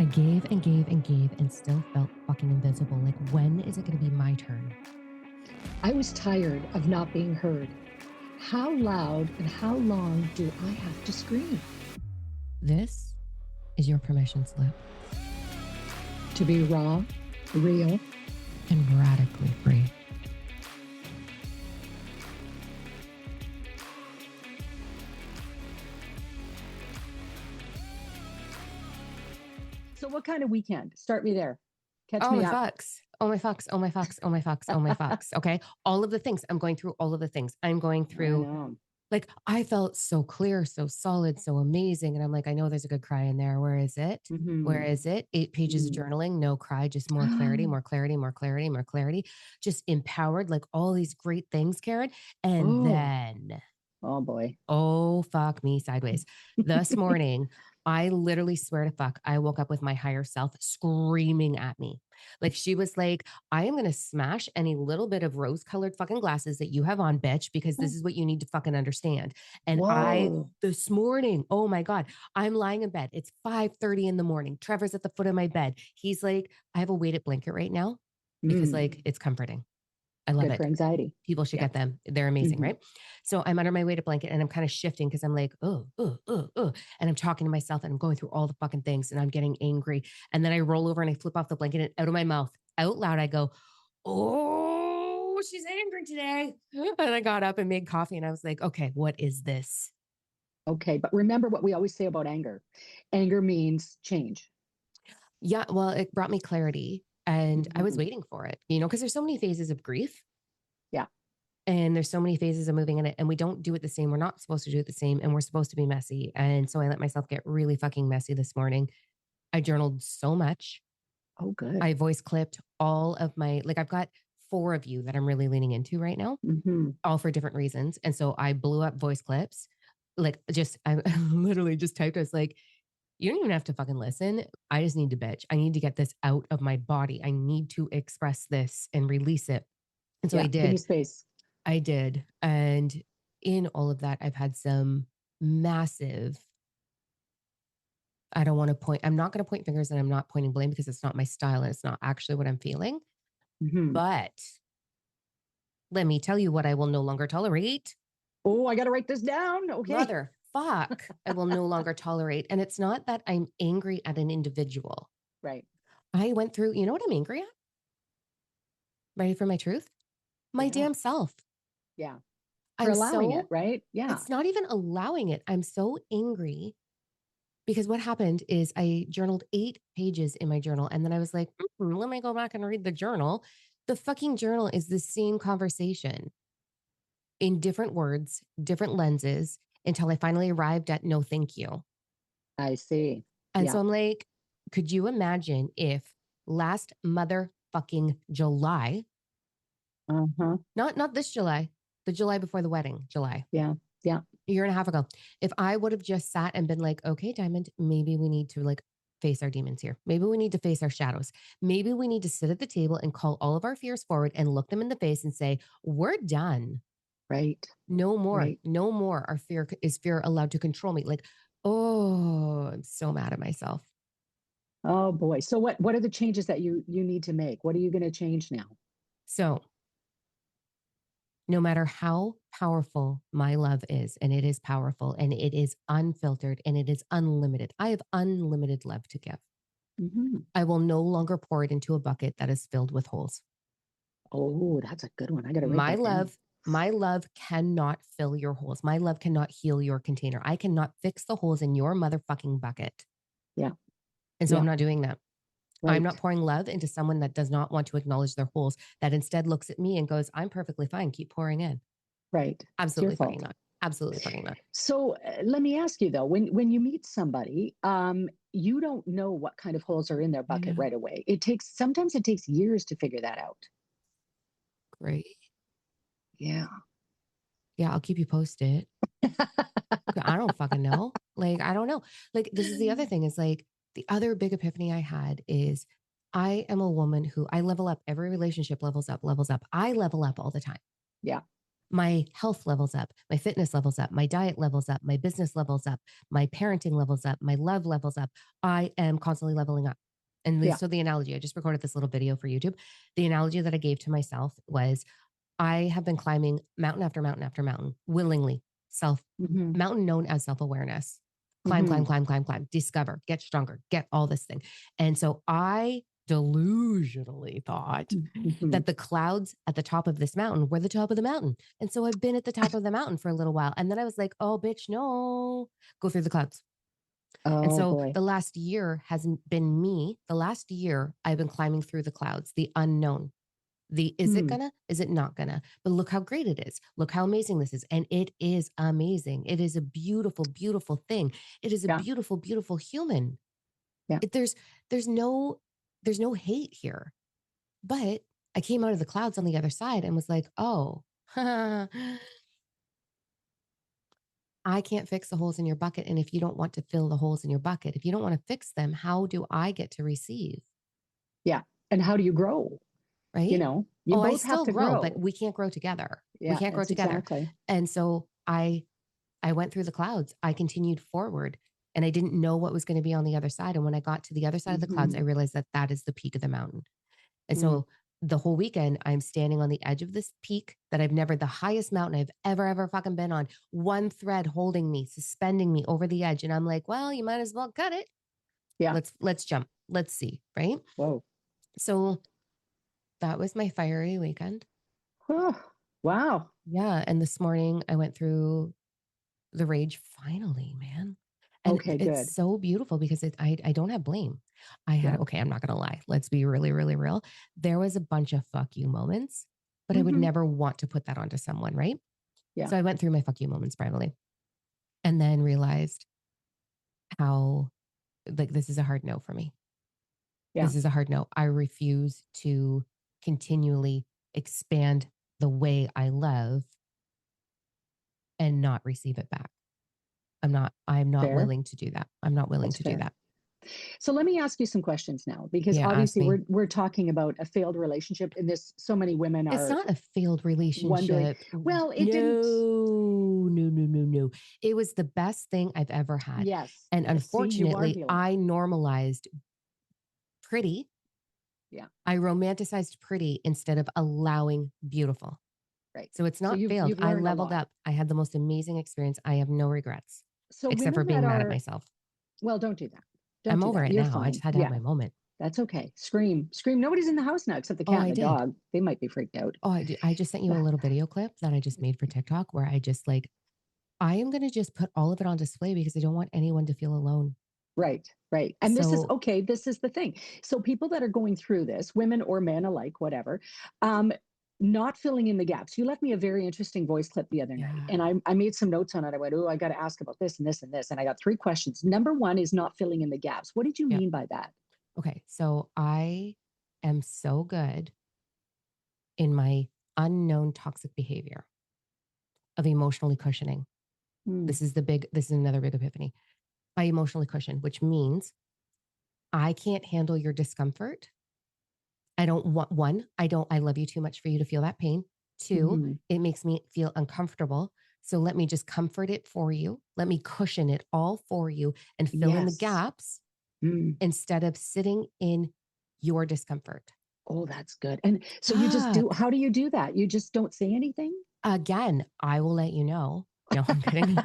I gave and gave and gave and still felt fucking invisible. Like, when is it going to be my turn? I was tired of not being heard. How loud and how long do I have to scream? This is your permission slip To be raw, real, and radically free. So what kind of weekend? Start me there. Catch Oh me my up. fucks. Oh my fucks. Oh my fucks. Oh my fucks. Oh my fucks. Okay. All of the things. I'm going through all of the things. I'm going I through, know. like, I felt so clear, so solid, so amazing. And I'm like, I know there's a good cry in there. Where is it? Where Mm-hmm. is it? 8 pages of journaling, no cry, just more clarity, more clarity, more clarity, more clarity. Just empowered, like all these great things, Karen. And Oh, then, oh boy. oh, fuck me sideways. This morning, I literally swear to fuck, I woke up with my higher self screaming at me. Like, she was like, I am going to smash any little bit of rose colored fucking glasses that you have on, bitch, because this is what you need to fucking understand. And Whoa. this morning, oh my God, I'm lying in bed. It's 5:30 in the morning. Trevor's at the foot of my bed. He's like, I have a weighted blanket right now because, Mm, like, it's comforting. I love good for it. anxiety. People should Yeah. get them. They're amazing, Mm-hmm. right? So I'm under my weighted blanket and I'm kind of shifting because I'm like, and I'm talking to myself and I'm going through all the fucking things and I'm getting angry. And then I roll over and I flip off the blanket and out of my mouth, out loud, I go, oh, she's angry today. And I got up and made coffee and I was like, okay, what is this? Okay. But remember what we always say about anger. Anger means change. Yeah, well, it brought me clarity and I was Mm-hmm. waiting for it, because there's so many phases of grief. Yeah. And there's so many phases of moving in it, and we don't do it the same. We're not supposed to do it the same, and we're supposed to be messy. And so I let myself get really fucking messy this morning. I journaled so much. Oh, good. I voice clipped all of my, like, I've got 4 of you that I'm really leaning into right now, Mm-hmm. all for different reasons. And so I blew up voice clips. Like, just, I literally just typed, I was like, you don't even have to fucking listen. I just need to bitch. I need to get this out of my body. I need to express this and release it. And so I Yeah. Give me did. space. I did. And in all of that, I've had some massive, I don't want to point, I'm not going to point fingers and I'm not pointing blame because it's not my style and it's not actually what I'm feeling. Mm-hmm. But let me tell you what I will no longer tolerate. Oh, I got to write this down. Okay. Mother fuck, I will no longer tolerate. And it's not that I'm angry at an individual. Right. I went through, you know what I'm angry at? Ready for my truth? My Yeah. damn self. Yeah. For I'm allowing it, so, right? Yeah. it's not even allowing it. I'm so angry because what happened is I journaled 8 pages in my journal. And then I was like, let me go back and read the journal. The fucking journal is the same conversation in different words, different lenses until I finally arrived at no, thank you. I see. And Yeah. so I'm like, could you imagine if last motherfucking July, Uh-huh. not this July, the July before the wedding, July, Yeah. Yeah. a year and a half ago, if I would have just sat and been like, okay, Diamond, maybe we need to like face our demons here. Maybe we need to face our shadows. Maybe we need to sit at the table and call all of our fears forward and look them in the face and say, we're done. Right. No more, Right. no more. Our fear is fear allowed to control me. Like, oh, I'm so mad at myself. Oh boy. So what are the changes that you need to make? What are you going to change now? So no matter how powerful my love is, and it is powerful and it is unfiltered and it is unlimited, I have unlimited love to give. Hmm. I will no longer pour it into a bucket that is filled with holes. Oh, that's a good one. I got to write My that down. love, my love cannot fill your holes. My love cannot heal your container. I cannot fix the holes in your motherfucking bucket. Yeah. And so I'm Yeah. not doing that. I'm not Right. pouring love into someone that does not want to acknowledge their holes, that instead looks at me and goes, I'm perfectly fine. Keep pouring in. Right. It's your Absolutely fucking fault. not. Absolutely fucking not. So let me ask you though, when you meet somebody, you don't know what kind of holes are in their I bucket know. right away. Sometimes it takes years to figure that out. Great. Yeah. Yeah, I'll keep you posted. I don't fucking know. Like, I don't know. Like, this is the other thing is like the other big epiphany I had is I am a woman who I level up. Every relationship levels up, levels up. I level up all the time. Yeah. My health levels up, my fitness levels up, my diet levels up, my business levels up, my parenting levels up, my love levels up. I am constantly leveling up. And Yeah. so the analogy, I just recorded this little video for YouTube. The analogy that I gave to myself was I have been climbing mountain after mountain after mountain willingly, self Hmm. mountain known as self awareness. Climb, climb, Hmm. climb, climb, climb, discover, get stronger, get all this thing. And so I delusionally thought Hmm. that the clouds at the top of this mountain were the top of the mountain. And so I've been at the top of the mountain for a little while. And then I was like, oh, bitch, no, go through the clouds. And Oh so boy. the last year has been me. The last year I've been climbing through the clouds, the unknown. The is it Hmm. gonna, is it not gonna? But look how great it is. Look how amazing this is. And it is amazing. It is a beautiful, beautiful thing. It is a Yeah. beautiful, beautiful human. Yeah. It, there's no there's no hate here. But I came out of the clouds on the other side and was like, oh, I can't fix the holes in your bucket. And if you don't want to fill the holes in your bucket, if you don't want to fix them, how do I get to receive? Yeah. And how do you grow? Right? You Oh, I both have still to grow, but grow. we can't grow together. We Yeah, can't grow that's together. exactly. And so I went through the clouds. I continued forward and I didn't know what was going to be on the other side. And when I got to the other side of the clouds, I Hmm. realized that that is the peak of the mountain. And Hmm. so the whole weekend, I'm standing on the edge of this peak that I've never, the highest mountain I've ever fucking been on, one thread holding me, suspending me over the edge. And I'm like, well, you might as well cut it. Yeah. Let's jump. Let's see. Right. Whoa. So that was my fiery weekend. Oh, wow. Yeah. And this morning I went through the rage finally, man. And Okay, it's good. so beautiful because I don't have blame. I had, Yeah. okay, I'm not going to lie. Let's be really, really real. There was a bunch of fuck you moments, but I would Hmm. never want to put that onto someone, right? Yeah. So I went through my fuck you moments privately and then realized how, like, this is a hard no for me. Yeah. This is a hard no. I refuse to continually expand the way I love and not receive it back. I'm not Fair. willing to do that. I'm not willing That's to do fair. that. So let me ask you some questions now, because Yeah, ask obviously me. we're talking about a failed relationship, and this so many women It's are not a failed wondering, relationship. well, it didn't. No, no, no, no, no. It was the best thing I've ever had. Yes. And See, you are unfortunately, healing. I normalized pretty. Yeah. I romanticized pretty instead of allowing beautiful. Right. So it's So not failed. you've I learned a leveled lot. up. I had the most amazing experience. I have no regrets, So except for women that being mad at are, myself. well, don't do that. Don't I'm do over that. it You're now. I fine. just had to have Yeah. my moment. That's okay. Scream, scream. Nobody's in the house now except the Oh, cat I and the did. dog. They might be freaked out. Oh, I did. I just sent you a little video clip that I just made for TikTok where I just like, I am going to just put all of it on display because I don't want anyone to feel alone. Right, right. And this is So, okay. This is the thing. So people that are going through this, women or men alike, whatever, um, not filling in the gaps. You left me a very interesting voice clip the other night, yeah, and I made some notes on it. I went, oh, I got to ask about this and this and this, and I got three questions. Number one is not filling in the gaps. What did you yeah. mean by that? Okay. So I am so good in my unknown toxic behavior of emotionally cushioning. Hmm. This is another big epiphany. I emotionally cushion, which means I can't handle your discomfort. I don't want one, I love you too much for you to feel that pain. Two, Mm-hmm. it makes me feel uncomfortable. So let me just comfort it for you. Let me cushion it all for you and fill in the Yes. gaps Mm. instead of sitting in your discomfort. Oh, that's good. And so you just do. Fuck. How do you do that? You just don't say anything. Again, I will let you know. No, I'm kidding.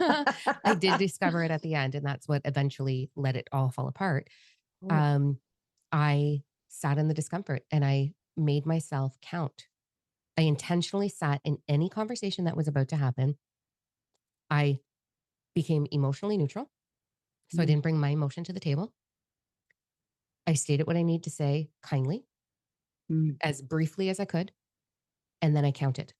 I did discover it at the end, and that's what eventually let it all fall apart. Oh, Um, I sat in the discomfort and I made myself count. I intentionally sat in any conversation that was about to happen. I became emotionally neutral. So I mm, didn't bring my emotion to the table. I stated what I need to say kindly, mm, as briefly as I could, and then I counted.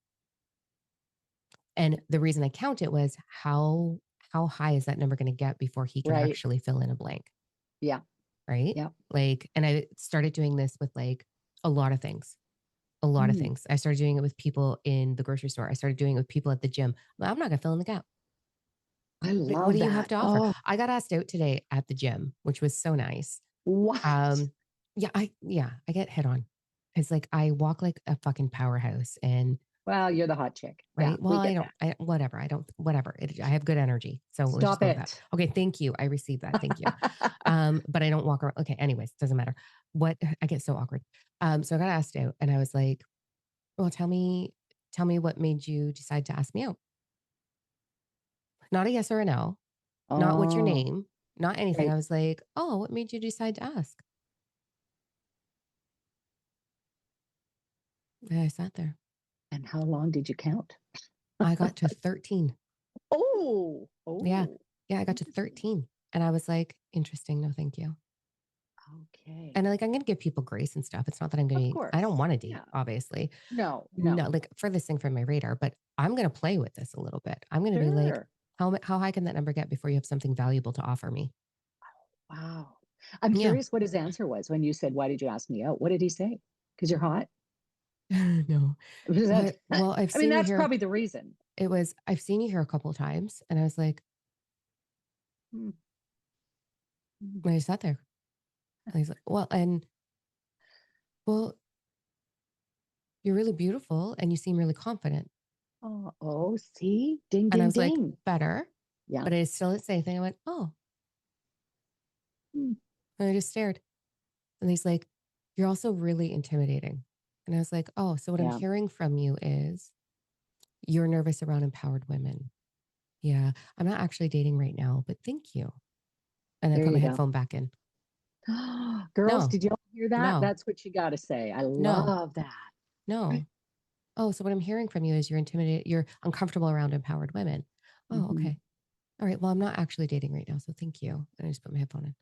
And the reason I counted was how high is that number going to get before he can right. actually fill in a blank, Yeah. right? Yeah. Like, and I started doing this with like a lot of things. A lot of Mm, things. I started doing it with people in the grocery store. I started doing it with people at the gym. I'm not going to fill in the gap. I Like, what love do you have that. to offer? Oh, I got asked out today at the gym, which was so nice. what? Yeah, I get hit on. Cause like I walk like a fucking powerhouse and Well, you're the hot chick. Yeah, right? Well, we get that. whatever. I don't, whatever. I have good energy. So we'll just Stop go with that. it. Okay. Thank you. I received that. Thank you. But I don't walk around. Okay. Anyways, doesn't matter. What I get so awkward. So I got asked out and I was like, well, tell me what made you decide to ask me out? Not a yes or a no, not what's your Oh, name, not anything. I right. was like, oh, what made you decide to ask? And I sat there. And how long did you count? I got to 13. Oh, Yeah. oh, Yeah. I got to interesting. 13. And I was like, interesting. No, thank you. Okay. And like, I'm going to give people grace and stuff. It's not that Of I don't course. want to date, Yeah. obviously. No, No, no. like furthest thing from my radar, but I'm going to play with this a little bit. I'm going to be like, Sure. how high can that number get before you have something valuable to offer me? Wow. I'm Yeah. curious what his answer was when you said, "Why did you ask me out?" What did he say? Because you're hot? No. Was that, What? Well, I've I mean, seen you that's here. probably the reason. I've seen you here a couple of times. And I was like, Mm, mm. I sat there. And he's like, well, you're really beautiful and you seem really confident. Oh, oh, see? Ding, And I ding, was like, ding. better. Yeah. But I still didn't say anything. I went, oh. Mm, And I just stared. And he's like, you're also really intimidating. And I was like, oh, so what I'm yeah. hearing from you is you're nervous around empowered women. Yeah, I'm not actually dating right now, but thank you. And I There put my you go. headphone back in. Girls, No, did y'all hear that? no, That's what you got to say. I no, love that. no. Oh, so what I'm hearing from you is you're intimidated, you're uncomfortable around empowered women. Oh, Hmm. okay. All right. Well, I'm not actually dating right now. So thank you. And I just put my headphone in.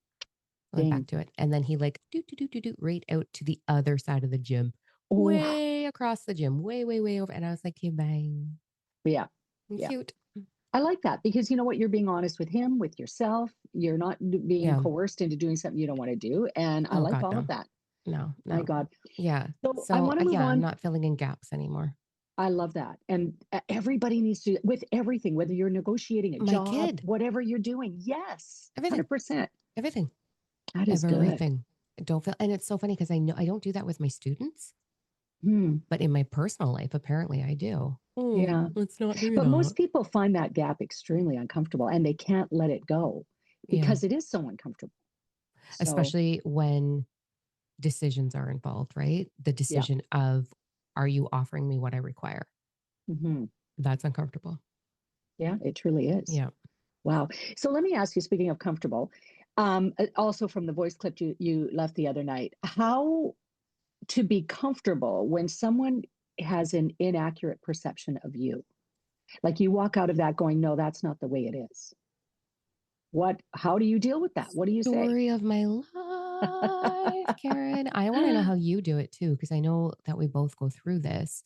I went back Ding. to it. And then he like do right out to the other side of the gym, Oh, way across the gym, way, way, way over. And I was like, okay, bang. yeah. Yeah. Cute. I like that because you know what? You're being honest with him, with yourself. You're not being Yeah. coerced into doing something you don't want to do. And I Oh like God, all of no. that. No, My no. God. Yeah. So I So want to move yeah, I'm on. not filling in gaps anymore. I love that. And everybody needs to, with everything, whether you're negotiating a My job, kid, whatever you're doing. Yes, everything, 100%. everything, That is good. everything. I don't feel, and it's so funny because I know I don't do that with my students, Hmm. but in my personal life, apparently I do. Oh, Yeah. let's not do But that. most people find that gap extremely uncomfortable and they can't let it go Yeah. because it is so uncomfortable. So, Especially when decisions are involved, right? The yeah. decision of, are you offering me what I require? Hmm. That's uncomfortable. Yeah, it truly is. Yeah. Wow. So let me ask you, speaking of comfortable, also from the voice clip you left the other night, how to be comfortable when someone has an inaccurate perception of you? Like you walk out of that going, no, that's not the way it is. How do you deal with that? What do you say? Story of my life, Karen. I want to know how you do it too, because I know that we both go through this.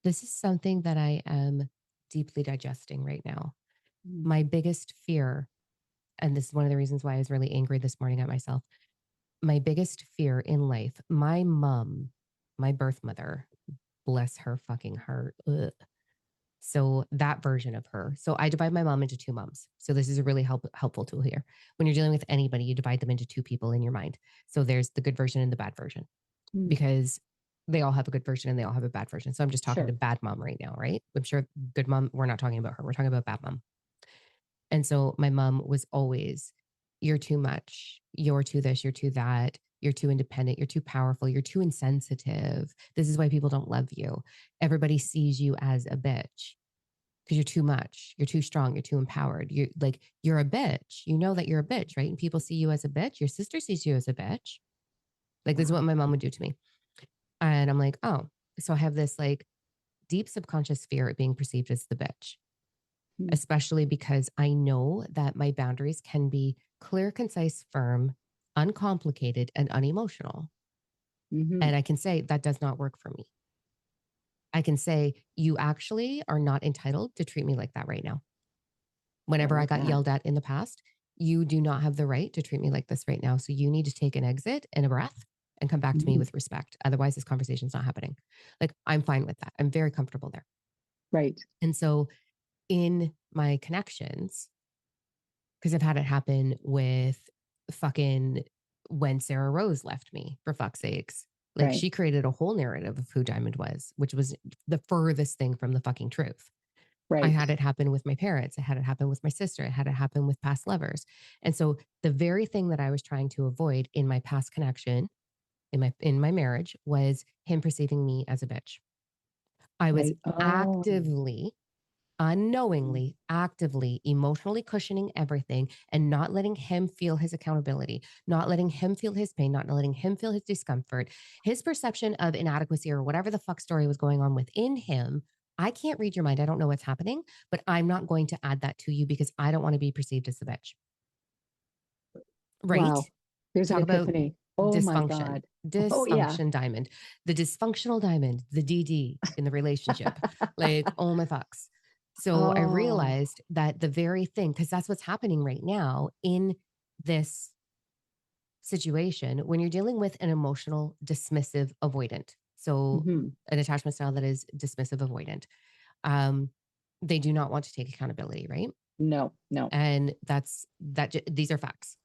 This is something that I am deeply digesting right now. Mm, My biggest fear, and this is one of the reasons why I was really angry this morning at myself. My biggest fear in life, my mom, my birth mother, bless her fucking heart. Ugh. So that version of her. So I divide my mom into two moms. So this is a really helpful tool here. When you're dealing with anybody, you divide them into two people in your mind. So there's the good version and the bad version mm, because they all have a good version and they all have a bad version. So I'm just talking to sure. bad mom right now, right? I'm sure good mom, we're not talking about her. We're talking about bad mom. And so my mom was always, you're too much. You're too this, you're too that. You're too independent. You're too powerful. You're too insensitive. This is why people don't love you. Everybody sees you as a bitch because you're too much. You're too strong. You're too empowered. You're like, you're a bitch. You know that you're a bitch, right? And people see you as a bitch. Your sister sees you as a bitch. Like, this is what Wow. my mom would do to me. And I'm like, oh, so I have this like deep subconscious fear of being perceived as the bitch, Mm, especially because I know that my boundaries can be clear, concise, firm, uncomplicated, and unemotional. hmm. And I can say that does not work for me. I can say, you actually are not entitled to treat me like that right now. I Whenever I like got that. yelled at in the past, you do not have the right to treat me like this right now. So you need to take an exit and a breath and come back to me Mhm. with respect. Otherwise, this conversation's not happening. Like, I'm fine with that. I'm very comfortable there. Right. And so in my connections, because I've had it happen with fucking when Sarah Rose left me, for fuck's sakes. Like Right. she created a whole narrative of who Diamond was, which was the furthest thing from the fucking truth. I Right. had it happen with my parents. I had it happen with my sister. I had it happen with past lovers. And so the very thing that I was trying to avoid in my past connection, in my marriage, was him perceiving me as a bitch. I was Right. Oh. actively, Mm. unknowingly, actively, emotionally cushioning everything and not letting him feel his accountability, not letting him feel his pain, not letting him feel his discomfort, his perception of inadequacy or whatever the fuck story was going on within him. I can't read your mind. I don't know what's happening, but I'm not going to add that to you because I don't want to be perceived as the bitch. Right? Wow. There's an Talk about epiphany. Oh my dysfunction. God. Oh yeah. Dysfunction diamond. The dysfunctional diamond, the DD in the relationship. Like, oh my fucks. So I Oh. realized that the very thing, because that's what's happening right now in this situation when you're dealing with an emotional, dismissive, avoidant. So Hmm. an attachment style that is dismissive, avoidant. Um, they do not want to take accountability, right? No, no. And these are facts.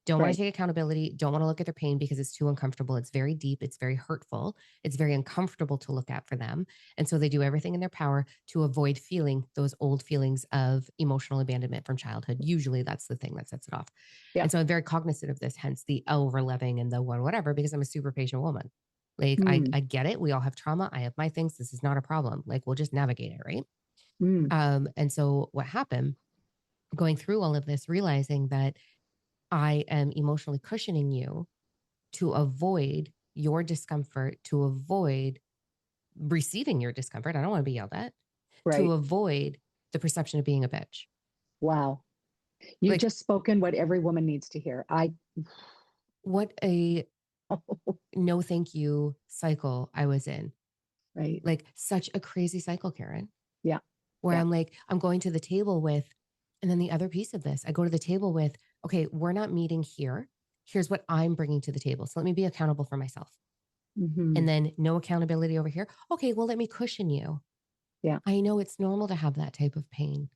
Don't want to Right. take accountability, don't want to look at their pain because it's too uncomfortable. It's very deep, it's very hurtful, it's very uncomfortable to look at for them. And so they do everything in their power to avoid feeling those old feelings of emotional abandonment from childhood. Usually that's the thing that sets it off. Yeah. And so I'm very cognizant of this, hence the over loving and the one whatever, because I'm a super patient woman. Like Mm. I get it. We all have trauma. I have my things. This is not a problem. Like we'll just navigate it, right? Mm. And so what happened going through all of this, realizing that I am emotionally cushioning you to avoid your discomfort, to avoid receiving your discomfort. I don't want to be yelled at, to Right. avoid the perception of being a bitch. Wow. You've Like, just spoken what every woman needs to hear. I what a no thank you cycle I was in. right. Like, such a crazy cycle, Karen, Yeah. where Yeah. I'm like, I'm going to the table with, and then the other piece of this, I go to the table with, okay, we're not meeting here. Here's what I'm bringing to the table. So let me be accountable for myself. Hmm. And then no accountability over here. Okay, well, let me cushion you. Yeah. I know it's normal to have that type of pain.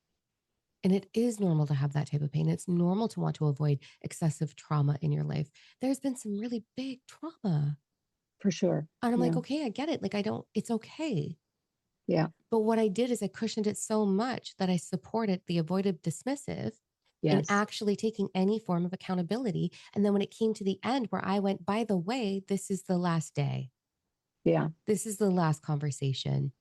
And it is normal to have that type of pain. It's normal to want to avoid excessive trauma in your life. There's been some really big trauma. For sure. And I'm like, Yeah. okay, I get it. Like, I don't, it's okay. Yeah. But what I did is I cushioned it so much that I supported the avoided dismissive in Yes. actually taking any form of accountability. And then when it came to the end where I went, by the way, this is the last day. Yeah. This is the last conversation.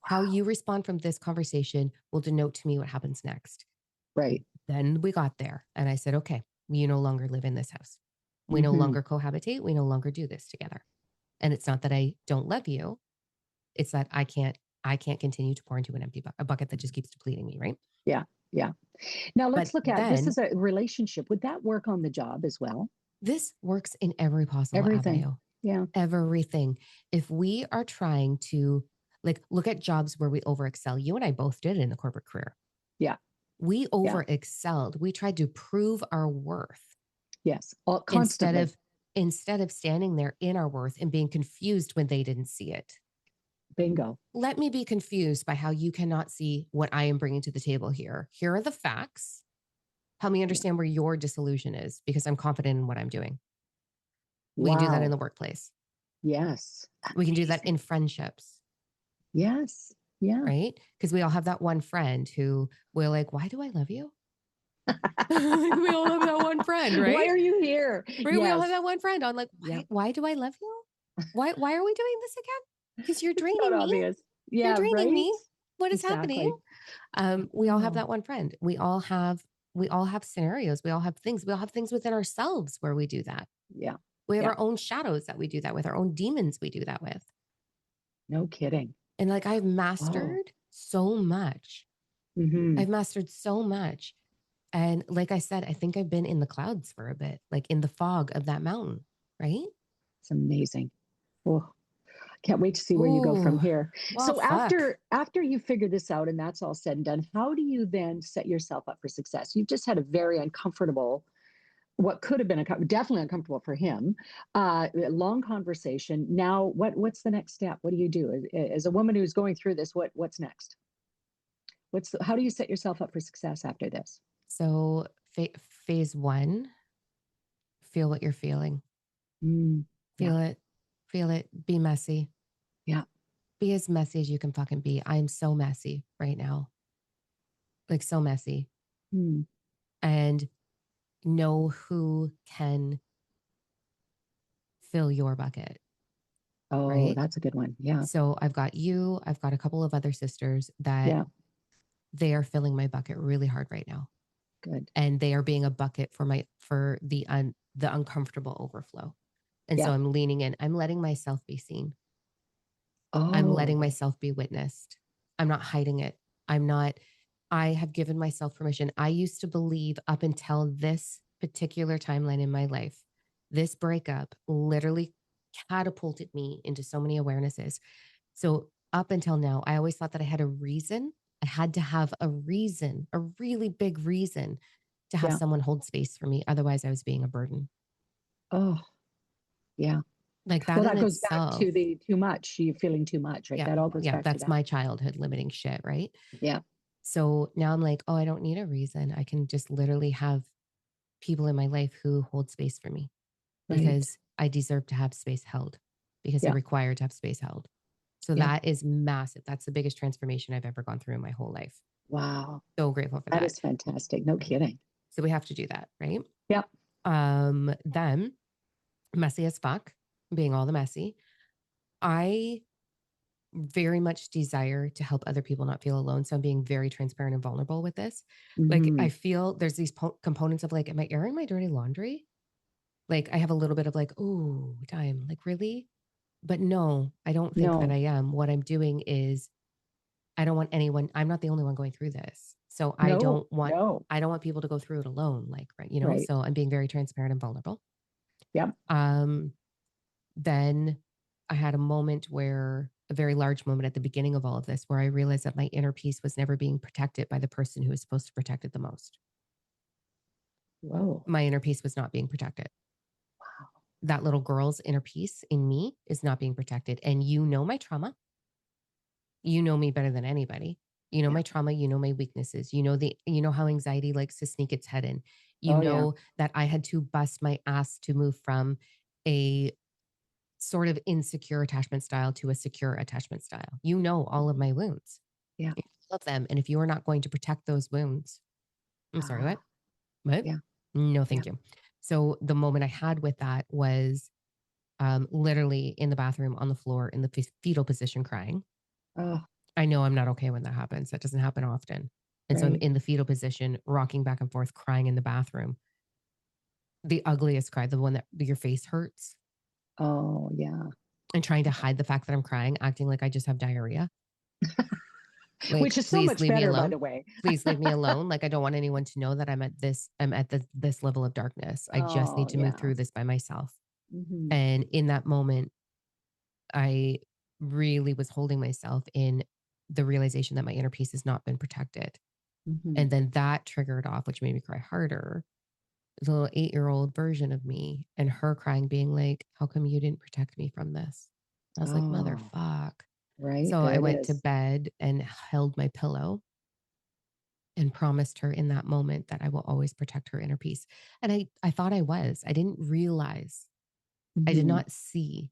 How Wow. you respond from this conversation will denote to me what happens next. Right. Then we got there. And I said, okay, you no longer live in this house. We no Hmm. longer cohabitate. We no longer do this together. And it's not that I don't love you. It's that I can't continue to pour into an empty a bucket that just keeps depleting me, right? Yeah. Yeah. Now But let's look at this then as a relationship. Would that work on the job as well? this works in every possible Everything. avenue. Yeah. Everything. If we are trying to like look at jobs where we overexcel, you and I both did in the corporate career. Yeah. We Yeah. over excelled. We tried to prove our worth Yes. All, instead constantly. of instead of standing there in our worth and being confused when they didn't see it. Bingo. Let me be confused by how you cannot see what I am bringing to the table here. Here are the facts. Help me Yeah. understand where your disillusion is because I'm confident in what I'm doing. We can do that in Wow. the workplace. Yes. We can do that Amazing. in friendships, Yes. Yeah. right? Because we all have that one friend who we're like, why do I love you? We all have that one friend, Why right? are you here? Right? We all have Yes. that one friend on like, Yeah. why do I love you? Why are we doing this again? Because you're It's not draining me. obvious. You're Yeah. draining Right. me. What is happening? Exactly. We all have Oh. that one friend. We all have scenarios. We all have things. We all have things within ourselves where we do that. Yeah. We have Yeah. our own shadows that we do that with, our own demons we do that with. No kidding. And like I've Oh. mastered so much. Hmm. I've mastered so much. And like I said, I think I've been in the clouds for a bit, like in the fog of that mountain, right? It's amazing. Oh, can't wait to see where you go from Oh, here. well, So fuck. after you figure this out and that's all said and done, how do you then set yourself up for success? You've just had a very uncomfortable, what could have been definitely uncomfortable for him, long conversation. Now, what's the next step? What do you do as a woman who's going through this? What's next? How do you set yourself up for success after this? So, phase one, feel what you're feeling. Mm, yeah. Feel it. Feel it. Be messy. Yeah. Be as messy as you can fucking be. I'm so messy right now. Like so messy. Mm. And know who can fill your bucket, Oh, right? that's a good one. Yeah. So I've got you, I've got a couple of other sisters that Yeah. they are filling my bucket really hard right now. Good. And they are being a bucket for the uncomfortable overflow. And so Yeah. I'm leaning in. I'm letting myself be seen. I'm letting Oh, myself be witnessed. I'm not hiding it. I'm not, I have given myself permission. I used to believe up until this particular timeline in my life, this breakup literally catapulted me into so many awarenesses. So up until now, I always thought that I had a reason. I had to have a reason, a really big reason to have yeah. someone hold space for me. Otherwise, I was being a burden. Oh, yeah. Like that Well, in that goes back itself. to the too much, you feeling too much, right? Yeah. That all goes Yeah. back to That's that. my childhood limiting shit. Right. Yeah. So now I'm like, oh, I don't need a reason. I can just literally have people in my life who hold space for me Right. because I deserve to have space held because they're Yeah. required to have space held. So Yeah. that is massive. That's the biggest transformation I've ever gone through in my whole life. Wow. So grateful for That that. is fantastic. No Right. kidding. So we have to do that. Right. Yep. Then messy as fuck, being all the messy. I very much desire to help other people not feel alone. So I'm being very transparent and vulnerable with this. Like, I Hmm. feel there's these components of like, am I airing my dirty laundry? Like, I have a little bit of like, oh, time. Like, really? But no, I don't think that No, I am. What I'm doing is I don't want anyone, I'm not the only one going through this. So no, no. I don't want people to go through it alone. Like, right, you know, Right. so I'm being very transparent and vulnerable. Yep. Um, Then I had a moment where, a very large moment at the beginning of all of this, where I realized that my inner peace was never being protected by the person who was supposed to protect it the most. Whoa. My inner peace was not being protected. That little girl's inner peace in me is not being protected. And you know my trauma. You know me better than anybody. You know Yeah. my trauma, you know my weaknesses. You know how anxiety likes to sneak its head in. You Oh, yeah. know that I had to bust my ass to move from a sort of insecure attachment style to a secure attachment style. You know all of Mhm. my wounds, Yeah. all of them. And if you are not going to protect those wounds, I'm sorry, what? Ah, What? yeah. No, Yeah. thank you. So the moment I had with that was literally in the bathroom on the floor in the fetal position crying. Oh, I know I'm not okay when that happens. That doesn't happen often. And so I'm right. in the fetal position, rocking back and forth, crying in the bathroom. The ugliest cry, the one that your face hurts, Oh, yeah. and trying to hide the fact that I'm crying, acting like I just have diarrhea. Like, Which is so please much leave me better, by alone. the way. Please leave me alone. Like, I don't want anyone to know that I'm at this level of darkness. I just need Oh, to move yeah. through this by myself. Hmm. And in that moment, I really was holding myself in the realization that my inner peace has not been protected. Hmm. And then that triggered off, which made me cry harder. The little 8-year-old version of me and her crying, being like, how come you didn't protect me from this? I was like, Oh, motherfuck. right. So There I it went to is. bed and held my pillow and promised her in that moment that I will always protect her inner peace. And I thought I was. I didn't realize. I did Hmm. not see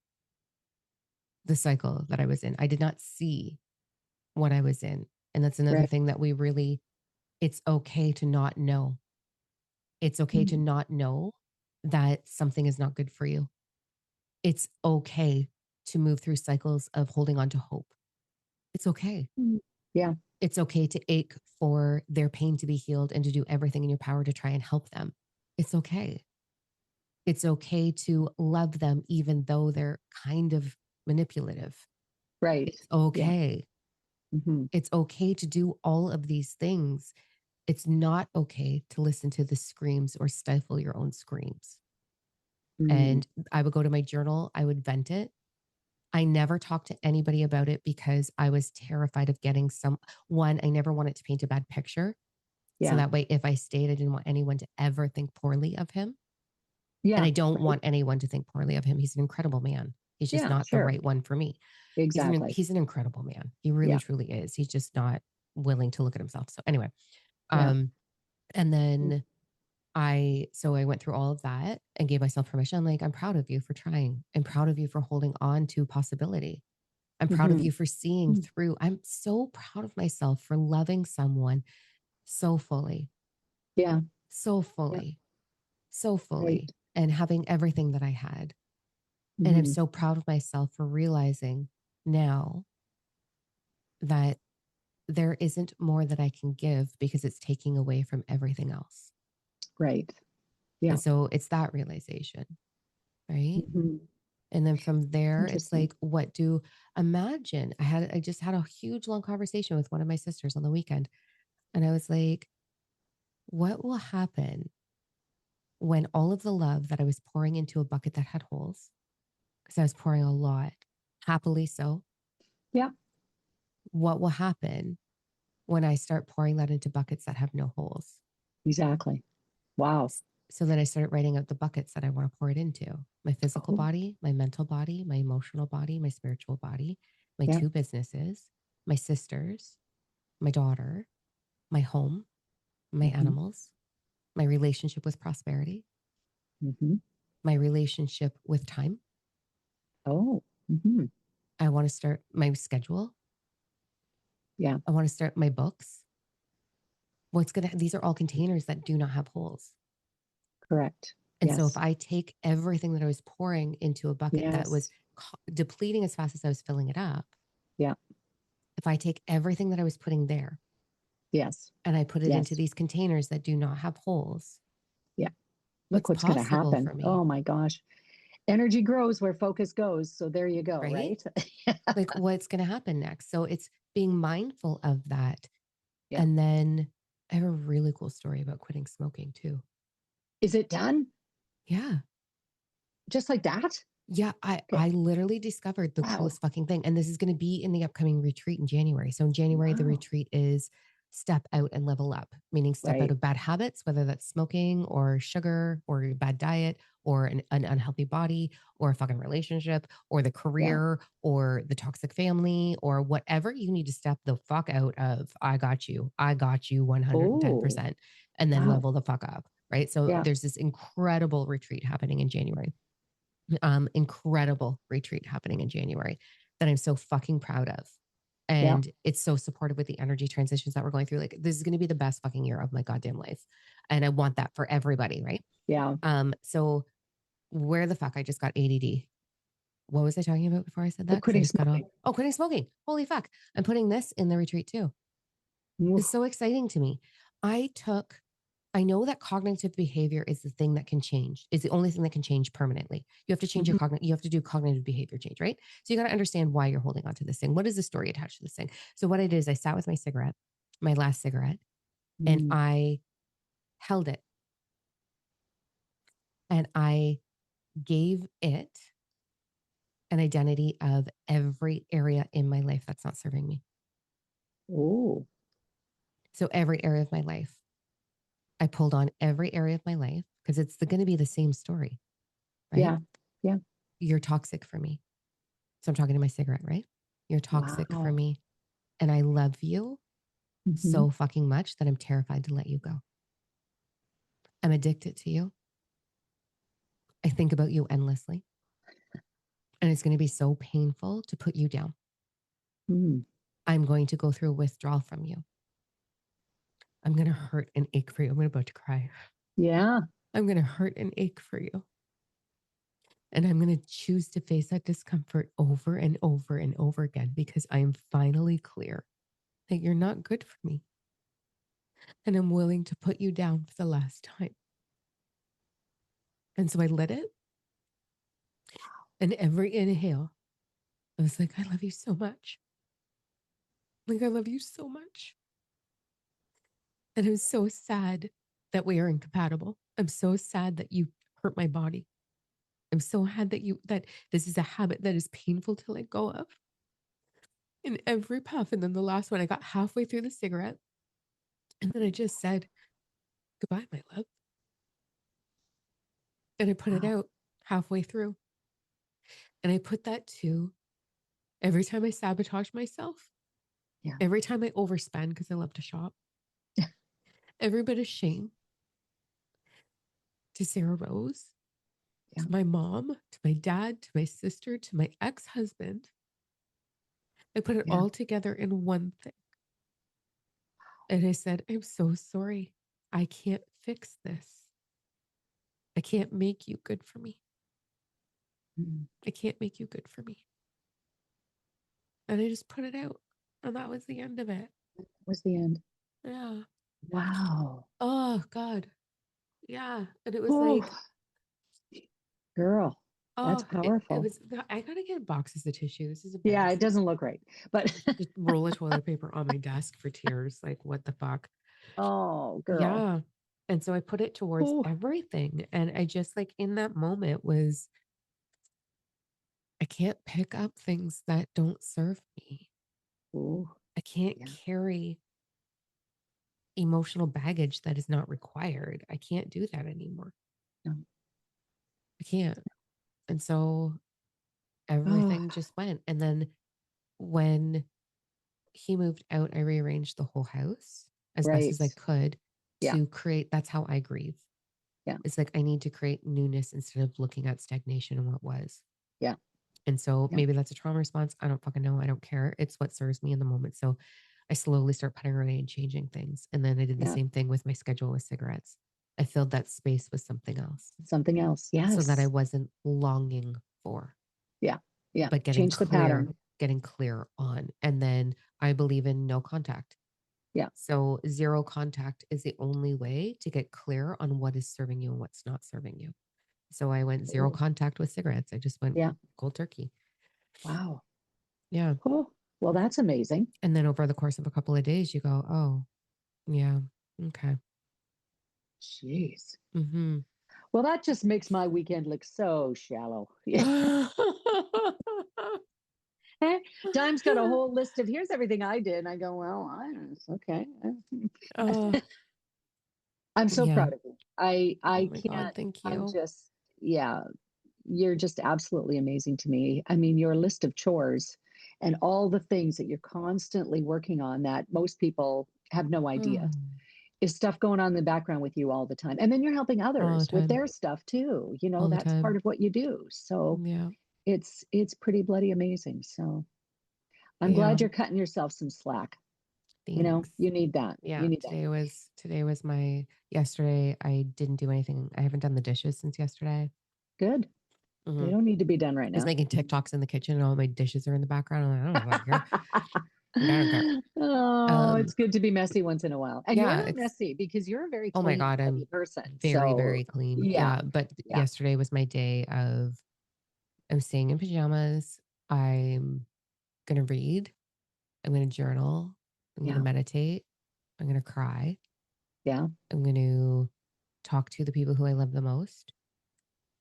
the cycle that I was in. I did not see what I was in. And that's another Right. thing that we really, it's okay to not know. It's okay to Mm. not know that something is not good for you. It's okay to move through cycles of holding on to hope. It's okay. Mm. Yeah. It's okay to ache for their pain to be healed and to do everything in your power to try and help them. It's okay. It's okay to love them even though they're kind of manipulative. Right. It's Yeah. okay. Hmm. It's okay to do all of these things. It's not okay to listen to the screams or stifle your own screams. Mm. And I would go to my journal, I would vent it. I never talked to anybody about it because I was terrified of getting one, I never wanted to paint a bad picture. So Yeah. that way, if I stayed, I didn't want anyone to ever think poorly of him. And Yeah. I don't Right. want anyone to think poorly of him. He's an incredible man. He's just Yeah. not the Sure. right one for me. Exactly. He's an incredible man. He really Yeah. truly is. He's just not willing to look at himself. So anyway, Yeah. um, and Mm. then I went through all of that and gave myself permission. I'm like, I'm proud of you for trying. I'm proud of you for holding on to possibility. I'm proud of Hmm. you for seeing through. I'm so proud of myself for loving someone so fully, Yeah. so Yeah. fully, so Right. fully, and having everything that I had. And I'm Hmm. so proud of myself for realizing now that there isn't more that I can give because it's taking away from everything else. Right. Yeah. And so it's that realization, right? Hmm. And then from there, it's Interesting. like, imagine I just had a huge long conversation with one of my sisters on the weekend. And I was like, what will happen when all of the love that I was pouring into a bucket that had holes, because I was pouring a lot, happily so, Yeah. what will happen when I start pouring that into buckets that have no holes? Exactly. Wow. So then I started writing out the buckets that I want to pour it into: my physical Oh, body, my mental body, my emotional body, my spiritual body, my yeah. two businesses, my sisters, my daughter, my home, my Hmm. animals, my relationship with prosperity, Hmm. my relationship with time. Oh. Hmm. I want to start my schedule. Yeah. I want to start my books. These are all containers that do not have holes. Correct. And so if Yes. I take everything that I was pouring into a bucket that was Yes. depleting as fast as I was filling it up, Yeah. if I take everything that I was putting there Yes. and I put it into Yes. these containers that do not have holes, Yeah. Look what's what's going to possible happen. for me, Oh my gosh. Energy grows where focus goes. So there you go. right? Right. Like what's going to happen next? So it's being mindful of that. Yeah. And then I have a really cool story about quitting smoking too. Is it done Yeah. just like that? Yeah, Okay. I literally discovered the Wow. coolest fucking thing, and this is going to be in the upcoming retreat in January. So in January, the Wow. retreat is step out and level up, meaning step out Right. of bad habits, whether that's smoking or sugar or a bad diet or an unhealthy body or a fucking relationship or the Yeah. career or the toxic family or whatever you need to step the fuck out of. I got you. I got you Oh, 110%, and then wow. level the fuck up. Right. So Yeah. there's this incredible retreat happening in January, incredible retreat happening in January that I'm so fucking proud of. Yeah. And it's so supportive with the energy transitions that we're going through. Like, this is going to be the best fucking year of my goddamn life. And I want that for everybody. Right. Yeah. So where the fuck I just got ADD. What was I talking about before I said that? Because I Quitting just got off. smoking. Oh, quitting smoking. Holy fuck. I'm putting this in the retreat too. It's Oof. so exciting to me. I took I know that cognitive behavior is the thing that can change, is the only thing that can change permanently. You have to change Mhm. you have to do cognitive behavior change, right? So you got to understand why you're holding on to this thing. What is the story attached to this thing? So what I did is I sat with my cigarette, my last cigarette, and Mm. I held it and I gave it an identity of every area in my life that's not serving me. Oh, So every area of my life, I pulled on every area of my life because it's going to be the same story, right? yeah. Yeah. You're toxic for me. So I'm talking to my cigarette, right? You're toxic for Wow. me. And I love you Hmm. so fucking much that I'm terrified to let you go. I'm addicted to you. I think about you endlessly. And it's going to be so painful to put you down. Mm. I'm going to go through withdrawal from you. I'm going to hurt and ache for you. I'm about to cry. Yeah. I'm going to hurt and ache for you. And I'm going to choose to face that discomfort over and over and over again because I am finally clear that you're not good for me. And I'm willing to put you down for the last time. And so I let it. And every inhale, I was like, I love you so much. Like, I love you so much. And I'm so sad that we are incompatible. I'm so sad that you hurt my body. I'm so sad that this is a habit that is painful to let go of in every puff. And then the last one, I got halfway through the cigarette. And then I just said, goodbye, my love. And I put it Wow. out halfway through. And I put that to every time I sabotage myself, Yeah. every time I overspend because I love to shop, every bit of shame, to Sarah Rose, Yeah. to my mom, to my dad, to my sister, to my ex-husband. I put it Yeah. all together in one thing. And I said, I'm so sorry. I can't fix this. I can't make you good for me. Mm. I can't make you good for me. And I just put it out. And that was the end of it. Was the end. Yeah. Wow. Oh, God. Yeah. And it was Oh, like, girl, that's oh, it powerful. was, I got to get boxes of tissue. This is Yeah, it embarrassing. doesn't look right, but Just roll of toilet paper on my desk for tears. Like, what the fuck? oh, girl. Yeah. And so I put it towards Oh, everything. And I just like in that moment was, I can't pick up things that don't serve me. oh, I can't yeah. carry emotional baggage that is not required. I can't do that anymore. No. I can't. And so Oh, everything just went. And then when he moved out, I rearranged the whole house as best right. as I could Yeah. to create that's how I grieve. Yeah. It's like I need to create newness instead of looking at stagnation and what was. Yeah. And so Yeah. maybe that's a trauma response. I don't fucking know. I don't care. It's what serves me in the moment. So I slowly start putting away and changing things. And then I did the Yeah. same thing with my schedule with cigarettes. I filled that space with something else Something else. so that I Yes. wasn't longing for, Yeah. Yeah. but Change the pattern. getting clear on. And then I believe in no contact. Yeah. So zero contact is the only way to get clear on what is serving you and what's not serving you. So I went zero Oh, contact with cigarettes. I just went yeah. cold turkey. Wow. Yeah. Oh, well, that's amazing. And then over the course of a couple of days, you go, oh, yeah, okay. Jeez. Mm-hmm. Well, that just makes my weekend look so shallow. Yeah. Dime's got a whole list of here's everything I did. And I go, well, okay. Oh, I'm so yeah. proud of you. Oh I my God, can't, thank I'm you. just, yeah, you're just absolutely amazing to me. I mean, your list of chores and all the things that you're constantly working on that most people have no idea Oh, is stuff going on in the background with you all the time. And then you're helping all the others with time. their stuff too. You know, All the that's part time. of what you do. So Yeah. it's pretty bloody amazing. So I'm Yeah. glad you're cutting yourself some slack. You know, Thanks. you need that. Yeah. You need that. Today was my yesterday. I didn't do anything. I haven't done the dishes since yesterday. Good. They Mm-hmm. don't need to be done I right was now. making TikToks in the kitchen and all my dishes are in the background. I'm like, I don't fucking care. Like, I don't care. Oh, it's good to be messy once in a while. And you're Yeah, not messy because you're a very oh my clean, God, tidy I'm person. very, So, very clean. yeah, Yeah. But yeah, yesterday was my day of I'm staying in pajamas. I'm gonna read. I'm gonna journal. I'm gonna yeah, meditate. I'm gonna cry. yeah. I'm gonna talk to the people who I love the most.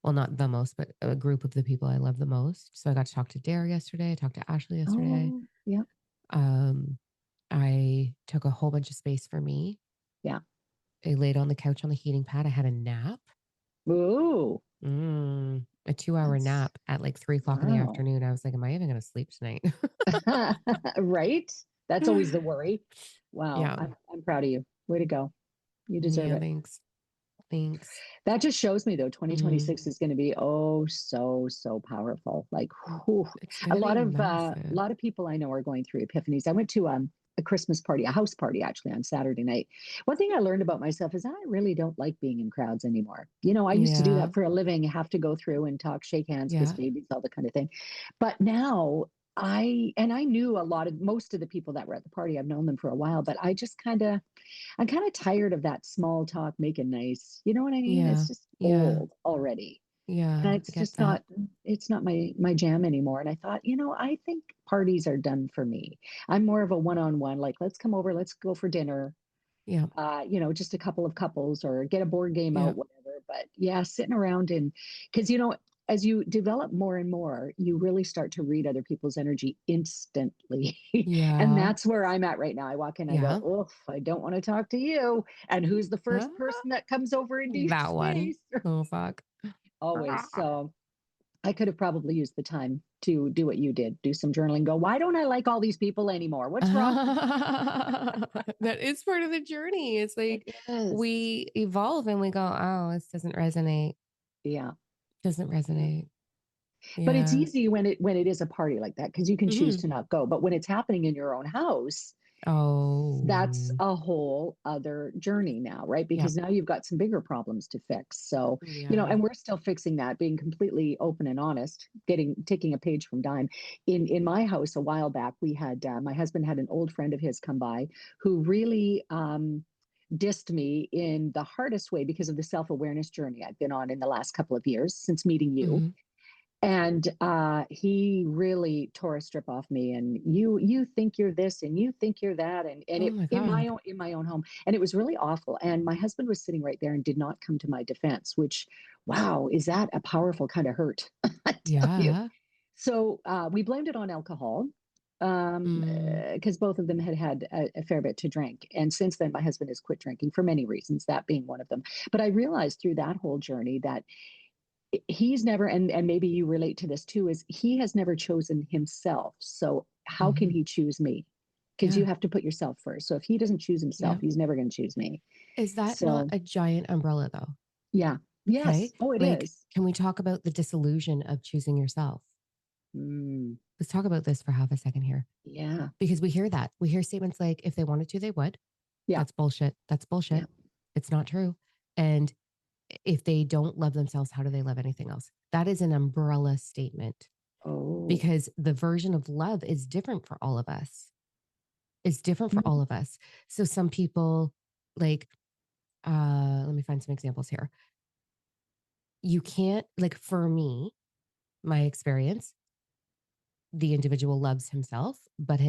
Well, not the most, but a group of the people I love the most. So I got to talk to Dare yesterday. I talked to Ashley yesterday. Oh, yeah, Um, I took a whole bunch of space for me. yeah. I laid on the couch on the heating pad. I had a nap. Ooh, A 2 hour that's nap at like 3 o'clock in the wow. afternoon. I was like, am I even going to sleep tonight? Right? That's always the worry. Wow, Yeah. I'm proud of you. Way to go. You deserve Yeah. it. Thanks. Thanks. That just shows me though, Mm, 2026 is going to be oh so powerful. Like whew. it's A going to be lot of massive. people I know are going through epiphanies. I went to a Christmas party, a house party actually on Saturday night. One thing I learned about myself is I really don't like being in crowds anymore. You know, I used to do Yeah. that for a living, have to go through and talk, shake hands, kiss Yeah. babies, all the kind of thing. But now I knew a lot of most of the people that were at the party. I've known them for a while, but I'm kind of tired of that small talk, making nice. You know what I mean? Yeah. It's just Yeah. old already. Yeah. And I it's get just that. not my jam anymore. And I thought, I think parties are done for me. I'm more of a one-on-one, like let's come over, let's go for dinner. Yeah. Just a couple of couples or get a board game Yeah. out, whatever. But yeah, sitting around and because as you develop more and more, you really start to read other people's energy instantly. And Yeah. that's where I'm at right now. I walk in, I go, Yeah. oh, I don't want to talk to you. And who's the Ah, first person that comes over into your that one. space? Oh, fuck. Always. Ah. So I could have probably used the time to do what you did, do some journaling, go, why don't I like all these people anymore? What's wrong with me? That is part of the journey. It's It like is. we evolve and we go, oh, this doesn't resonate. Yeah. Doesn't Yeah. resonate. But it's Yeah. easy when it is a party like that because you can choose Hmm. to not go. But when it's happening in your own house, that's Oh, a whole other journey now, right? yeah. Because now you've got some bigger problems to fix. So, Yeah. and we're still fixing that, being completely open and honest, taking a page from Dime. In my house a while back, we had my husband had an old friend of his come by who really dissed me in the hardest way because of the self-awareness journey I've been on in the last couple of years since meeting you. Hmm. And he really tore a strip off me, and you think you're this and you think you're that, and Oh it my God. in my own home, and it was really awful. And my husband was sitting right there and did not come to my defense, which, wow, is that a powerful kind of hurt? I tell you. Yeah. So we blamed it on alcohol, Mm, because both of them had had a fair bit to drink, and since then my husband has quit drinking for many reasons, that being one of them. But I realized through that whole journey that he's never, and maybe you relate to this too, is he has never chosen himself, so how can hmm. he choose me? Because you Yeah. have to put yourself first. So if he doesn't choose himself, Yeah. he's never going to choose me. Is that not So a giant umbrella though? yeah. Okay. Yes. Oh, it Like, is. can we talk about the disillusion of choosing yourself? Mm, Let's talk about this for half a second here yeah. because we hear that. We hear statements like, if they wanted to, they would. Yeah. That's bullshit. That's Yeah. bullshit. It's not true. And if they don't love themselves, how do they love anything else? That is an umbrella statement Oh. because the version of love is different for all of us. It's different for all Mm, of us. So some people like, let me find some examples here. You can't, like, for me, my experience, the individual loves himself, but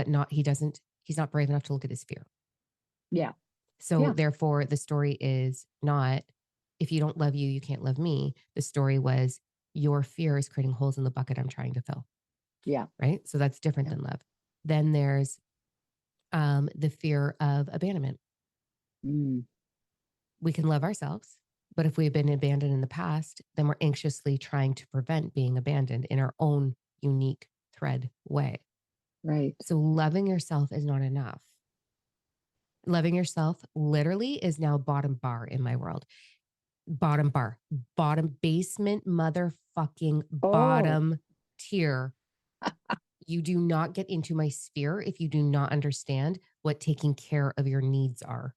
not, he's not brave enough to look at his fear. yeah. So Yeah. therefore, the story is not, if you don't love you, you can't love me. The story was, your fear is creating holes in the bucket I'm trying to fill. Yeah. Right. So that's different Yeah. than love. Then there's the fear of abandonment. Mm, We can love ourselves, but if we've been abandoned in the past, then we're anxiously trying to prevent being abandoned in our own unique thread way. right. So loving yourself is not enough. Loving yourself literally is now bottom bar in my world. Bottom bar, bottom basement, motherfucking Oh. bottom tier. You do not get into my sphere if you do not understand what taking care of your needs are.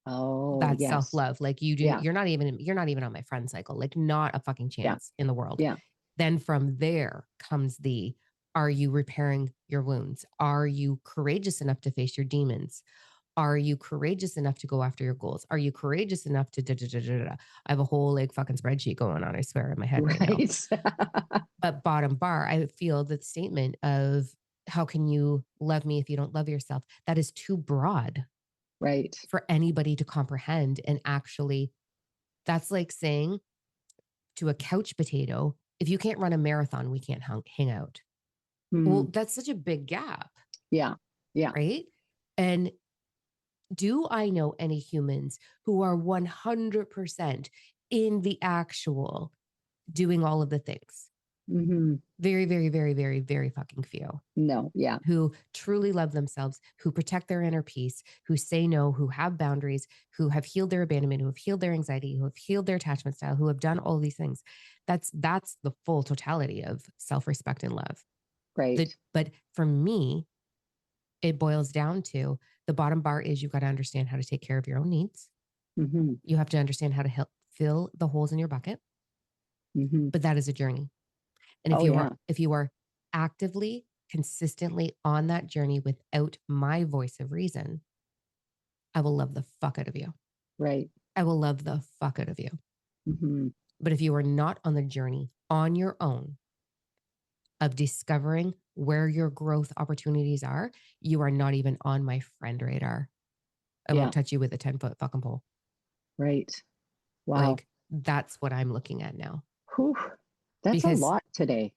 Oh, That's yes. self-love. Like, you do, Yeah. you're not even on my friend cycle. Like, not a fucking Yeah. chance in the world. Yeah. Then from there comes the, are you repairing your wounds? Are you courageous enough to face your demons? Are you courageous enough to go after your goals? Are you courageous enough to da da da da da? I have a whole like fucking spreadsheet going on, I swear, in my head right now. Right. But bottom bar, I feel the statement of, how can you love me if you don't love yourself? That is too broad Right. for anybody to comprehend. And actually, that's like saying to a couch potato, if you can't run a marathon, we can't hang out. Well, Mm, that's such a big gap, yeah. Yeah. right? And do I know any humans who are 100% in the actual doing all of the things? Hmm. Very, very, very, very, very fucking few No. Yeah. who truly love themselves, who protect their inner peace, who say no, who have boundaries, who have healed their abandonment, who have healed their anxiety, who have healed their attachment style, who have done all these things. That's the full totality of self-respect and love. Right. But for me, it boils down to, the bottom bar is, you've got to understand how to take care of your own needs. Hmm. You have to understand how to fill the holes in your bucket, Hmm. but that is a journey. And Oh, yeah. if you are actively, consistently on that journey without my voice of reason, I will love the fuck out of you. Right. I will love the fuck out of you. Hmm. But if you are not on the journey on your own of discovering where your growth opportunities are, you are not even on my friend radar. I Yeah. won't touch you with a 10-foot fucking pole. Right. Wow. Like, that's what I'm looking at now. Whew. That's a Because lot today.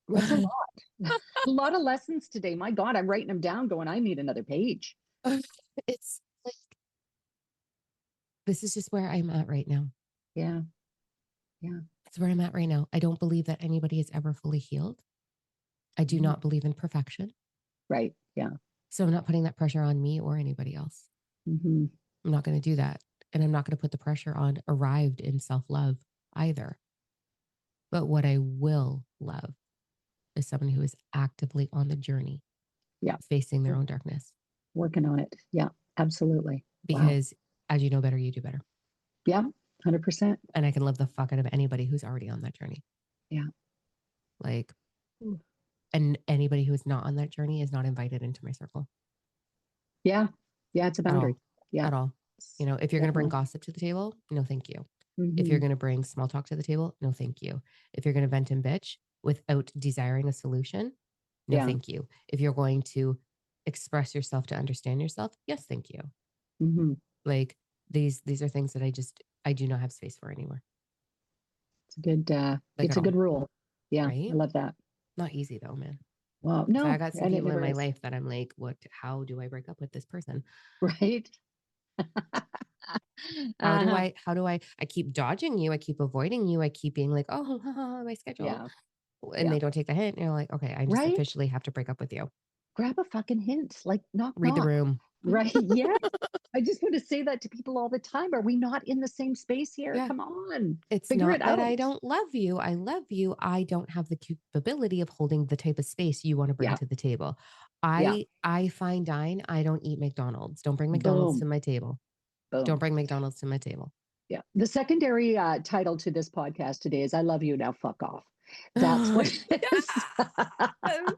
That's a lot. A lot of lessons today. My God, I'm writing them down going, I need another page. it's like, this is just where I'm at right now. Yeah. Yeah. That's where I'm at right now. I don't believe that anybody is ever fully healed. I do Mhm. not believe in perfection. Right. Yeah. So I'm not putting that pressure on me or anybody else. Hmm. I'm not going to do that. And I'm not going to put the pressure on arrived in self love either. But what I will love is someone who is actively on the journey, Yeah. facing their Work, own darkness. working on it. Yeah. Absolutely. Wow. Because as you know better, you do better. Yeah. 100%. And I can love the fuck out of anybody who's already on that journey. Yeah. Like, Ooh. and anybody who is not on that journey is not invited into my circle Yeah. Yeah. It's a at boundary. all. Yeah. At all. You know, if you're going to bring Definitely. gossip to the table, no, thank you. If you're Hmm. going to bring small talk to the table, no, thank you. If you're going to vent and bitch without desiring a solution, no, Yeah. thank you. If you're going to express yourself to understand yourself, yes, thank you. Hmm. Like these are things that I do not have space for anymore. It's a good, Like it's at a good all. rule. Yeah. I Right? love that. Not easy though, man. Wow. So I No, got some and it people in never my is. life that I'm like, what, how do I break up with this person? Right. Uh-huh. I keep dodging you. I keep avoiding you. I keep being like, oh, my schedule. Yeah. And Yeah. they don't take the hint. And you're like, okay, I just Right. officially have to break up with you. Grab a fucking hint. Like knock, Read the knock. room. Right. Yeah. I just want to say that to people all the time. Are we not in the same space here? Yeah. Come on. It's Figure not it that out. I don't love you. I love you. I don't have the capability of holding the type of space you want to bring Yeah. to the table. Yeah. I fine dine. I don't eat McDonald's. Don't bring McDonald's to Boom. my table. Don't Boom. bring McDonald's to my table. Yeah. The secondary title to this podcast today is I love you now, fuck off. That's what it is. Yes.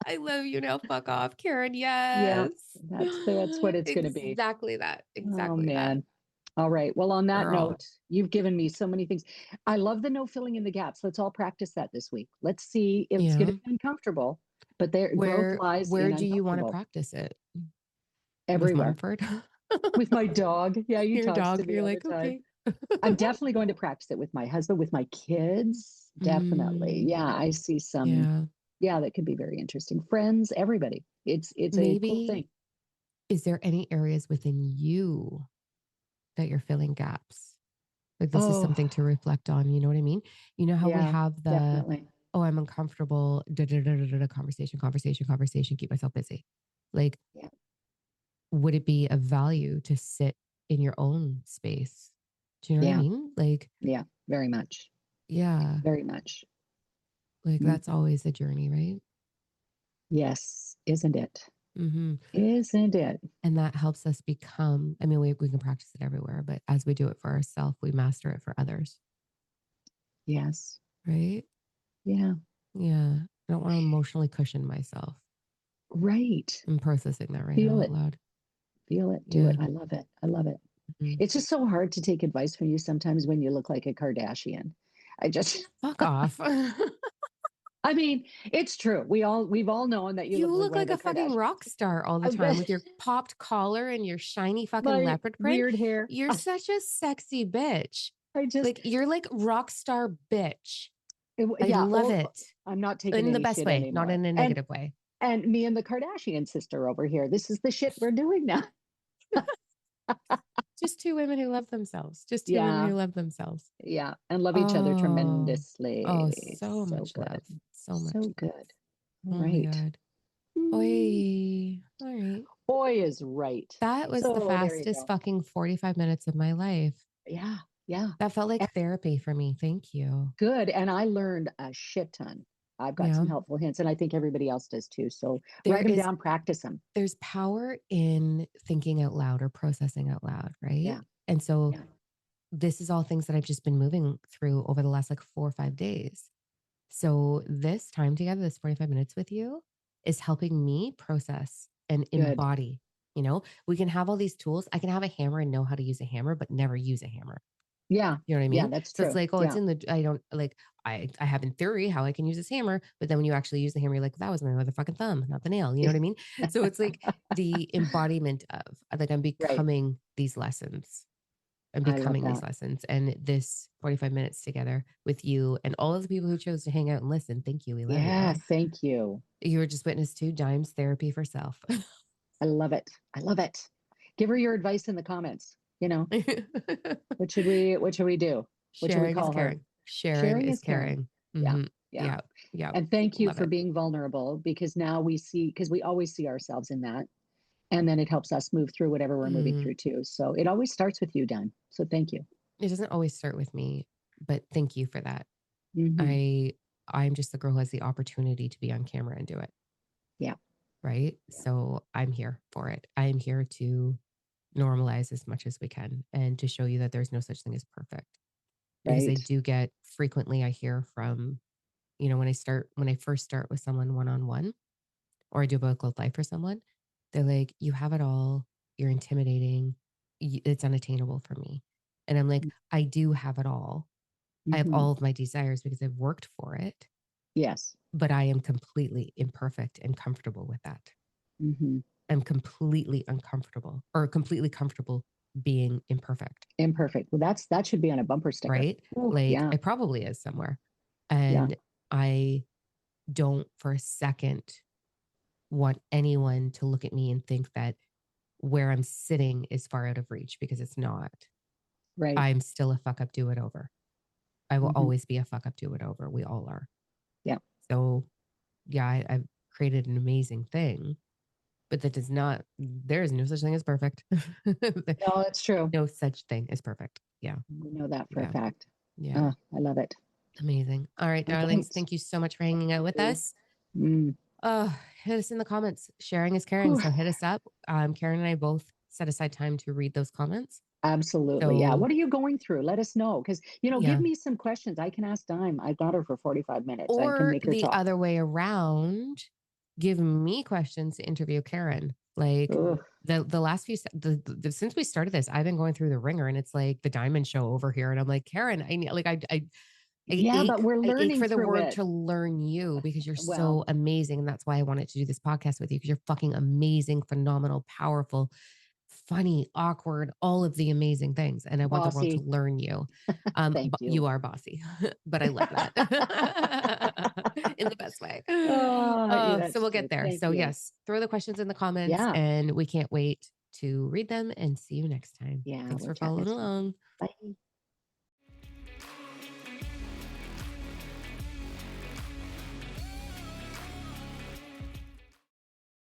I love you now. Fuck off, Karen. Yeah. Yes. That's what it's gonna be. Exactly that. Oh Exactly that. man. All right. Well, on that Girl. note, you've given me so many things. I love the no filling in the gaps. Let's all practice that this week. Let's see if it's going to Yeah. be uncomfortable, but there growth lies Where in do you want to uncomfortable practice it? With everywhere. Mumford? With my dog. Yeah, he Your talks to dog. me You're all the like, time. okay. I'm definitely going to practice it with my husband, with my kids. Definitely. Mm, Yeah, I see some. yeah. Yeah, that could be very interesting. Friends, everybody. It's a cool Maybe thing. is there any areas within you that you're filling gaps? Like this is Oh, something to reflect on. You know what I mean? You know how we yeah, have the, definitely. oh, I'm uncomfortable, conversation, keep myself busy. Like, Yeah, would it be of value to sit in your own space? Do you know what I yeah, mean? Like, yeah. Very much. yeah, Very much. like that's Mhm. always a journey, right? Yes, isn't it? Hmm. Isn't it? And that helps us become, I mean, we can practice it everywhere, but as we do it for ourselves, we master it for others, Yes. right? Yeah. Yeah. I don't want to emotionally cushion myself. Right. I'm processing that right now Feel out it. loud. Feel it. Do Yeah. it. I love it. I love it. Mhm. It's just so hard to take advice from you sometimes when you look like a Kardashian. I just Fuck off. I mean, it's true. We've all known that you You look like look one of like the a fucking Kardashians. rock star all the I time bet with your popped collar and your shiny fucking my leopard print. weird hair. You're such a sexy bitch. I just Like, you're like rock star bitch. I yeah, love old it I'm not taking in the any best shit way, not anymore. in a negative way. And me and the Kardashian sister over here. This is the shit we're doing now. Just two women who love themselves. Just two women Yeah. who love themselves. Yeah. And love each other Oh, oh, tremendously. so So much good. love. So much So love. good. All Oh my right. God. Mm, Oi. All right. boy is right. That was the So there you fastest go. fucking 45 minutes of my life. Yeah. Yeah. That felt like And therapy for me. Thank you. good. And I learned a shit ton. I've got Yeah. some helpful hints, and I think everybody else does too. So There write them is down, practice them. there's power in thinking out loud or processing out loud, right? Yeah. And so Yeah. this is all things that I've just been moving through over the last like 4 or 5 days. So this time together, this 45 minutes with you is helping me process and Good. embody. You know, we can have all these tools. I can have a hammer and know how to use a hammer, but never use a hammer. Yeah. You know what I Yeah. mean? That's So it's true. like, oh, it's Yeah. in the, I don't like, I have in theory how I can use this hammer, but then when you actually use the hammer, you're like, that was my motherfucking thumb, not the nail. You know what I mean? So it's like the embodiment of, like, I'm Right. becoming these lessons. I'm I love becoming these that. lessons. And this 45 minutes together with you and all of the people who chose to hang out and listen, thank you. We love Yeah. you. Thank you. You were just witness to Diam's therapy for self. I love it. I love it. Give her your advice in the comments. What should we do? What should we Sharing is call her? caring. Sharing Sharing is is caring. caring. Yeah. Hmm. Yeah. Yeah. Yeah. And thank you Love for it. being vulnerable, because now we see, because we always see ourselves in that. And then it helps us move through whatever we're moving Mm. through too. So it always starts with you, Diam. So thank you. It doesn't always start with me, but thank you for that. Hmm. I I'm just the girl who has the opportunity to be on camera and do it, Yeah. right? Yeah. So I'm here for it. I am here to normalize as much as we can and to show you that there's no such thing as perfect. Because I Right. do get frequently I hear from, when I first start with someone one on one or I do a book called Life for someone, they're like, you have it all. You're intimidating. It's unattainable for me. And I'm like, I do have it all. I have Hmm. all of my desires because I've worked for it, Yes. but I am completely imperfect and comfortable with that. Hmm. I'm completely uncomfortable or completely comfortable being imperfect, Imperfect. Well, that should be on a bumper sticker. right? Oh, Like yeah. it probably is somewhere. Yeah. And I don't for a second want anyone to look at me and think that where I'm sitting is far out of reach because it's not. Right. I'm still a fuck up, do it over. I will Hmm. always be a fuck up, do it over. We all are. Yeah. So, yeah, I've created an amazing thing, but that does not, there is no such thing as perfect. No, it's true. No such thing as perfect. Yeah. We know that for a Yeah. fact. Yeah. Oh, I love it. Amazing. All right, All darlings. right. Thank you so much for hanging out Thank with you. us. Mm. Hit us in the comments. Sharing is caring. Whew. So hit us up. Karen and I both set aside time to read those comments. Absolutely. Yeah. So What are you going through? Let us know. Because, give yeah. me some questions. I can ask Dime. I got her for 45 minutes. I can Or make her the talk. other way around, give me questions to interview Karen. Like Ugh. the last few since we started this, I've been going through the ringer and it's like the diamond show over here. And I'm like, Karen, I Yeah, ache. but we're I ache learning for the through word it. to learn you because you're Well, so amazing. And that's why I wanted to do this podcast with you because you're fucking amazing, phenomenal, powerful, funny, awkward, all of the amazing things. And I want the world to bossy. learn you. Thank you. You are bossy, but I love that in the best way. Oh, yeah, So that's we'll get true. there. Thank So you. yes, throw the questions in the comments Yeah. and we can't wait to read them and see you next time. Yeah. Thanks We'll for chat following next time. along. Bye.